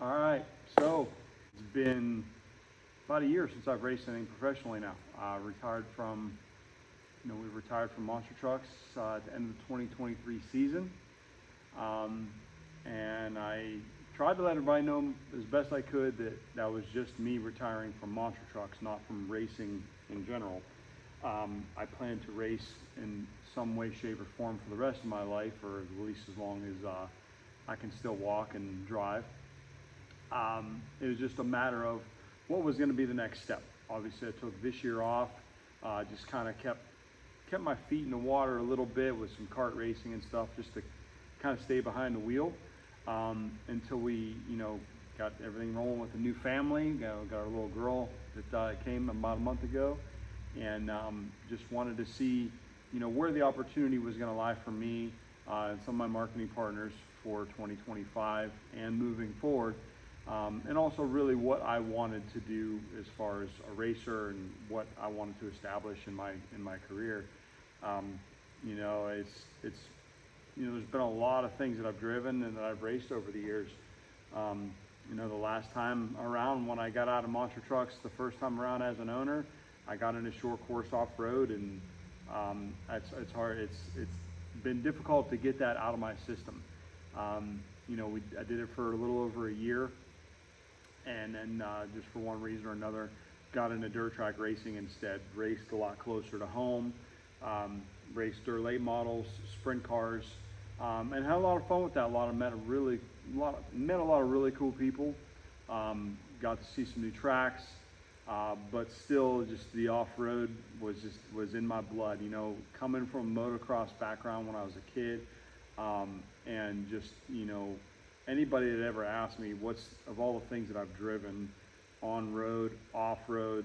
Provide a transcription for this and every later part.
All right, so it's been about a year since I've raced anything professionally now. We retired from Monster Trucks at the end of the 2023 season. Um, and I tried to let everybody know as best I could that that was just me retiring from Monster Trucks, not from racing in general. I plan to race in some way, shape, or form for the rest of my life, or at least as long as I can still walk and drive. It was just a matter of what was going to be the next step. Obviously, I took this year off, just kind of kept my feet in the water a little bit with some kart racing and stuff, just to kind of stay behind the wheel until we, got everything rolling with the new family. Got our little girl that came about a month ago, and just wanted to see, where the opportunity was going to lie for me and some of my marketing partners for 2025 and moving forward. And also really what I wanted to do as far as a racer and what I wanted to establish in my career. It's there's been a lot of things that I've driven and that I've raced over the years. The last time around when I got out of Monster Trucks, the first time around as an owner, I got into short course off road, and it's hard. It's been difficult to get that out of my system. I did it for a little over a year, and then just for one reason or another, got into dirt track racing instead. Raced a lot closer to home, raced dirt late models, sprint cars, and had a lot of fun with that. Met a lot of really cool people. Got to see some new tracks, but still, just the off-road was in my blood. Coming from a motocross background when I was a kid, and just anybody that ever asked me what's of all the things that I've driven on road, off road,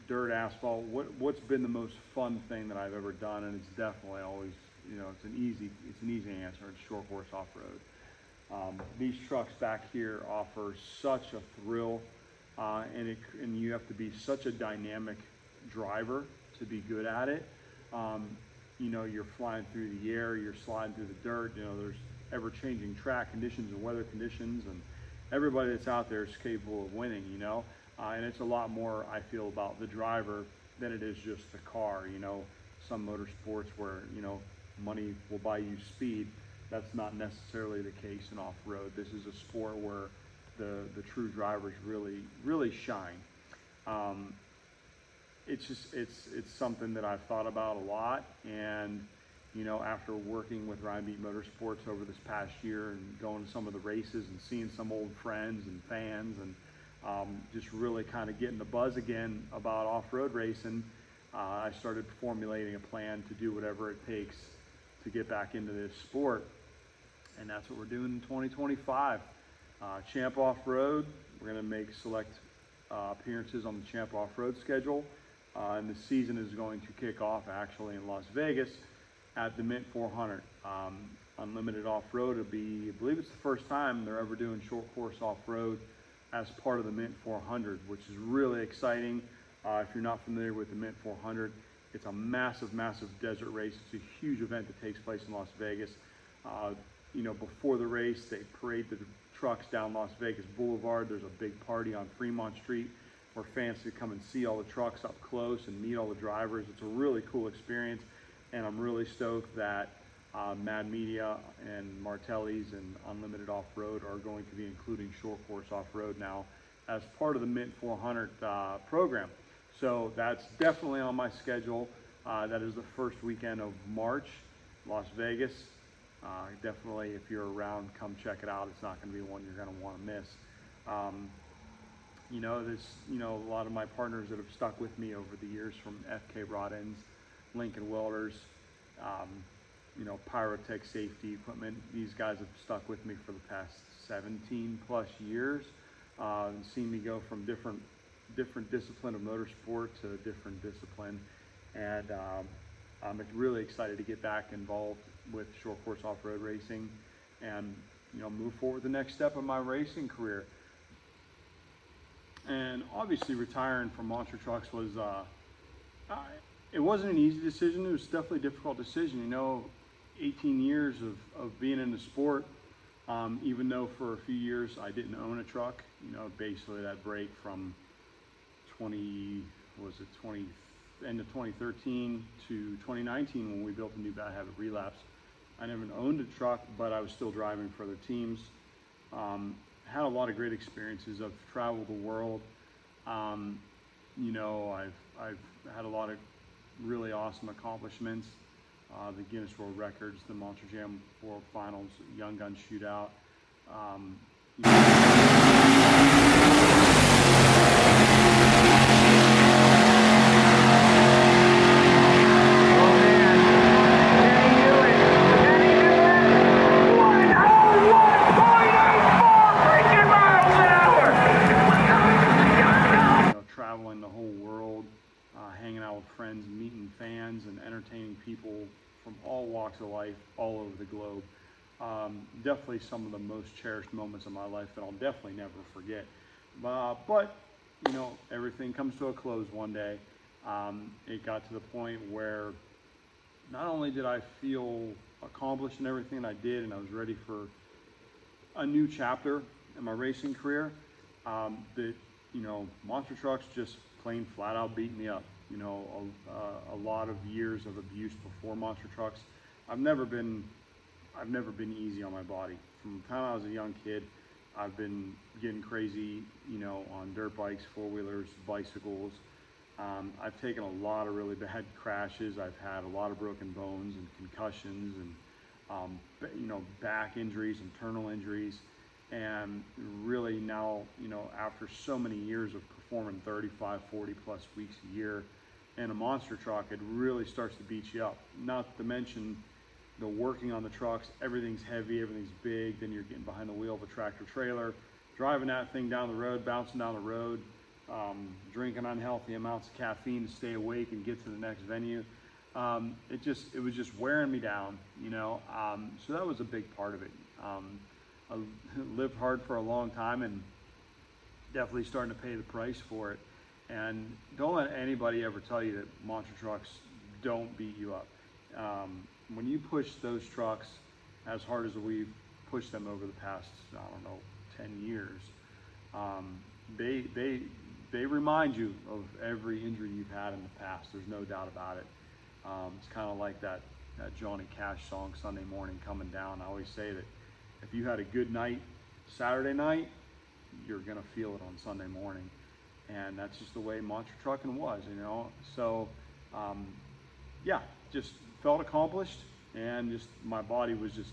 dirt, asphalt, what's been the most fun thing that I've ever done? And it's definitely always, it's an easy answer. It's short course off road. These trucks back here offer such a thrill, and you have to be such a dynamic driver to be good at it. You're flying through the air, you're sliding through the dirt. There's ever-changing track conditions and weather conditions, and everybody that's out there is capable of winning. And it's a lot more, I feel, about the driver than it is just the car. Some motorsports where money will buy you speed. That's not necessarily the case in off-road. This is a sport where the true drivers really shine. It's something that I've thought about a lot, and after working with Ryan Beat Motorsports over this past year and going to some of the races and seeing some old friends and fans, and just really kind of getting the buzz again about off-road racing, I started formulating a plan to do whatever it takes to get back into this sport, and that's what we're doing in 2025. Champ Off-Road, we're going to make select appearances on the Champ Off-Road schedule. And the season is going to kick off actually in Las Vegas at the Mint 400. Unlimited Off-Road, it'll be, I believe it's the first time they're ever doing short course off-road as part of the Mint 400, which is really exciting. If you're not familiar with the Mint 400, it's a massive desert race. It's a huge event that takes place in Las Vegas. Before the race, they parade the trucks down Las Vegas Boulevard. There's a big party on Fremont Street where fans can come and see all the trucks up close and meet all the drivers. It's a really cool experience, and I'm really stoked that Mad Media and Martelli's and Unlimited Off-Road are going to be including short course off-road now as part of the Mint 400 program. So that's definitely on my schedule. That is the first weekend of March, Las Vegas. Definitely, if you're around, come check it out. It's not going to be one you're going to want to miss. A lot of my partners that have stuck with me over the years, from FK Rod Ends, Lincoln Welders, Pyrotech Safety Equipment. These guys have stuck with me for the past 17 plus years, and seen me go from different discipline of motorsport to a different discipline. And I'm really excited to get back involved with short course off-road racing and, move forward the next step of my racing career. And obviously retiring from Monster Trucks was, it wasn't an easy decision. It was definitely a difficult decision. 18 years of being in the sport, Even though for a few years I didn't own a truck, basically that break from 20, end of 2013 to 2019 when we built a new Bad Habit Relapse. I never owned a truck, but I was still driving for other teams. Had a lot of great experiences. I've traveled the world. I've had a lot of really awesome accomplishments. The Guinness World Records, the Monster Jam World Finals, Young Gun Shootout. Traveling the whole world, hanging out with friends, meeting fans, and entertaining people from all walks of life, all over the globe. Definitely some of the most cherished moments of my life that I'll definitely never forget. But everything comes to a close one day. It got to the point where not only did I feel accomplished in everything I did, and I was ready for a new chapter in my racing career, that monster trucks just plain flat out beat me up. A lot of years of abuse before monster trucks. I've never been easy on my body. From the time I was a young kid, I've been getting crazy, on dirt bikes, four-wheelers, bicycles. I've taken a lot of really bad crashes. I've had a lot of broken bones and concussions and, back injuries, internal injuries. And really now, after so many years of performing 35, 40 plus weeks a year in a monster truck, it really starts to beat you up. Not to mention the working on the trucks, everything's heavy, everything's big, then you're getting behind the wheel of a tractor trailer, driving that thing down the road, bouncing down the road, drinking unhealthy amounts of caffeine to stay awake and get to the next venue. It was just wearing me down, so that was a big part of it. I lived hard for a long time and definitely starting to pay the price for it. And don't let anybody ever tell you that monster trucks don't beat you up. When you push those trucks as hard as we've pushed them over the past, 10 years, they remind you of every injury you've had in the past. There's no doubt about it. It's kind of like that Johnny Cash song, Sunday Morning Coming Down. I always say that if you had a good night Saturday night, you're gonna feel it on Sunday morning. And that's just the way monster trucking was, So, just felt accomplished, and just my body was just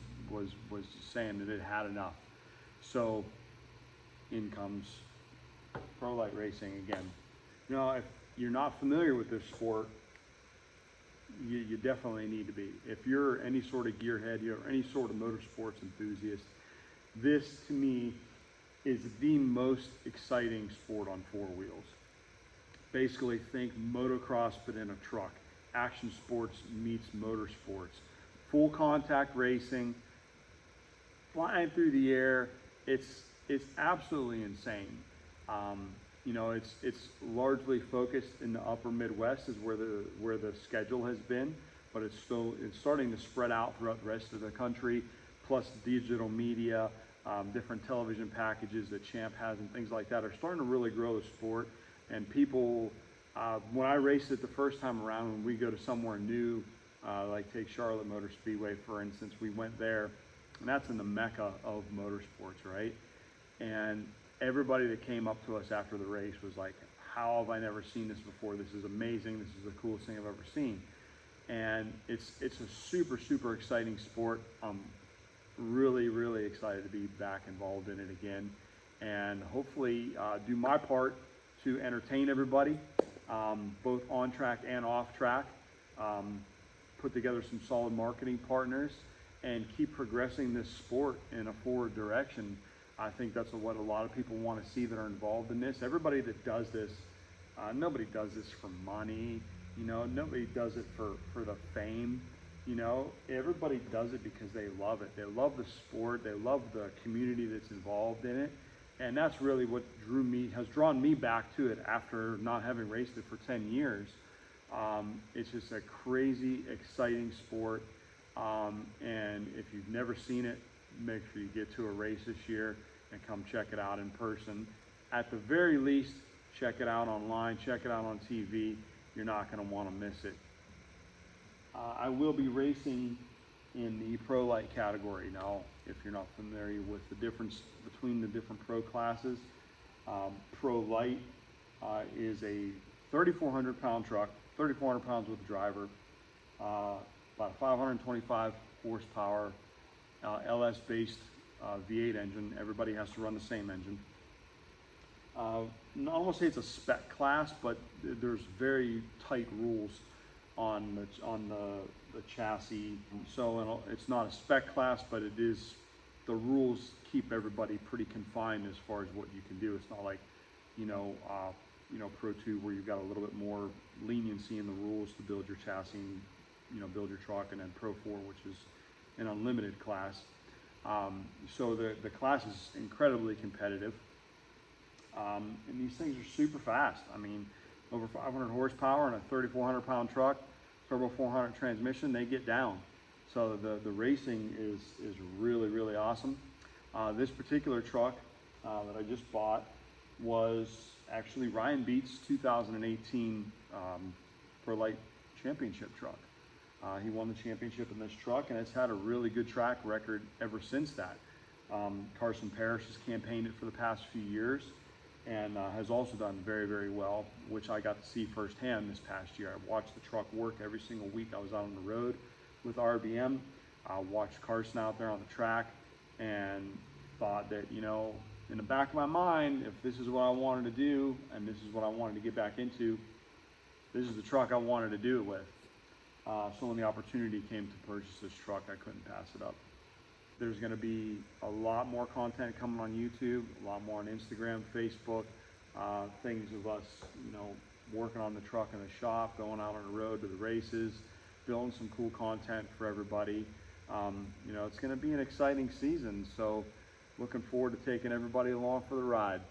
saying that it had enough. So, in comes ProLite Racing again. If you're not familiar with this sport, you definitely need to be. If you're any sort of gearhead, you're any sort of motorsports enthusiast, this to me is the most exciting sport on four wheels. Basically, think motocross but in a truck. Action sports meets motorsports. Full contact racing, flying through the air. It's absolutely insane. It's largely focused in the upper Midwest is where the schedule has been, but it's starting to spread out throughout the rest of the country, plus digital media, different television packages that Champ has and things like that are starting to really grow the sport. And people, when I raced it the first time around, when we go to somewhere new, like take Charlotte Motor Speedway, for instance, we went there, and that's in the mecca of motorsports, right? And everybody that came up to us after the race was like, how have I never seen this before? This is amazing. This is the coolest thing I've ever seen. And it's a super, super exciting sport. I'm really, really excited to be back involved in it again, and hopefully do my part to entertain everybody, both on track and off track, put together some solid marketing partners, and keep progressing this sport in a forward direction. I think that's what a lot of people want to see that are involved in this. Everybody that does this, nobody does this for money, nobody does it for the fame, everybody does it because they love it. They love the sport, they love the community that's involved in it, and that's really what has drawn me back to it after not having raced it for 10 years. It's just a crazy, exciting sport, and if you've never seen it, make sure you get to a race this year and come check it out in person. At the very least, check it out online, check it out on TV. You're not going to want to miss it. I will be racing in the Pro Light category. Now, if you're not familiar with the difference between the different pro classes, Pro Light is a 3,400 pound truck, 3,400 pounds with a driver, about a 525 horsepower LS based V8 engine. Everybody has to run the same engine. I won't say it's a spec class, but there's very tight rules on the chassis. So it's not a spec class, but it is, the rules keep everybody pretty confined as far as what you can do. It's not like, Pro 2 where you've got a little bit more leniency in the rules to build your chassis and, build your truck, and then Pro 4, which is an unlimited class. So the class is incredibly competitive. And these things are super fast. I mean, over 500 horsepower and a 3,400 pound truck, turbo 400 transmission, they get down. So the racing is really, really awesome. This particular truck that I just bought was actually Ryan Beats' 2018 Pro Light Championship truck. He won the championship in this truck, and it's had a really good track record ever since that. Carson Parrish has campaigned it for the past few years, and has also done very, very well, which I got to see firsthand this past year. I watched the truck work every single week I was out on the road with RBM. I watched Carson out there on the track and thought that, in the back of my mind, if this is what I wanted to do and this is what I wanted to get back into, this is the truck I wanted to do it with. So when the opportunity came to purchase this truck, I couldn't pass it up. There's going to be a lot more content coming on YouTube, a lot more on Instagram, Facebook, things of us, working on the truck in the shop, going out on the road to the races, building some cool content for everybody. It's going to be an exciting season, so looking forward to taking everybody along for the ride.